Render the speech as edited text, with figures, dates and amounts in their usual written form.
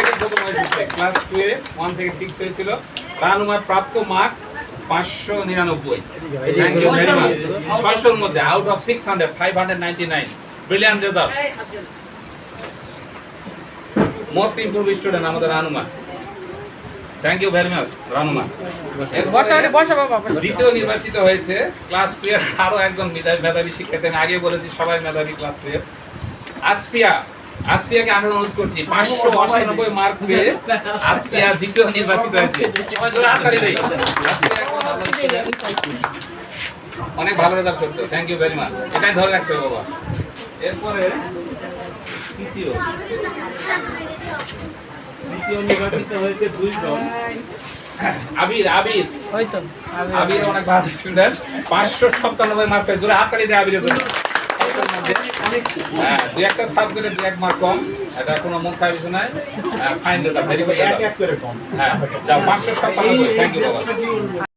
থেকে প্রথম হয়েছে, ক্লাস 2 এ 1 থেকে 6 হয়েছিল। রানুমার প্রাপ্ত marks 599। Thank you very much. 600 এর মধ্যে out of 600 599, brilliant result. Most improve student আমাদের Ranuma. Thank you very much Ranuma. দ্বিতীয় নির্বাচিত হয়েছে ক্লাস 2 এর আরো একজন মেধাবী শিক্ষার্থী, আমি আগে বলেছি সবাই মেধাবী ক্লাস 2 এর। আসপিয়াকে আমি অনুরোধ করছি, 598 মার্ক পেয়ে আসপিয়া দ্বিতীয় নির্বাচিত হয়েছে। সবাই জোরে হাততালি দেই। অনেক ভালো রেজাল্ট করছো, থ্যাংক ইউ ভেরি মাচ। এটাই ধরে রাখতে হবে বাবা। এরপরে তৃতীয় নির্বাচিত হয়েছে 2 জন। আবির অনেক ভালো স্টুডেন্ট, 597 মার্ক পেয়ে। জোরে হাততালি দেয় আবিরের জন্য। হ্যাঁ, দুই একটা সাবজেক্টে 2 মার্ক কম, এটা কোনো মুখ খাওয়ার বিষয় নাই। Fine result, very good result. হ্যাঁ, 597। থ্যাংক ইউ বাবা।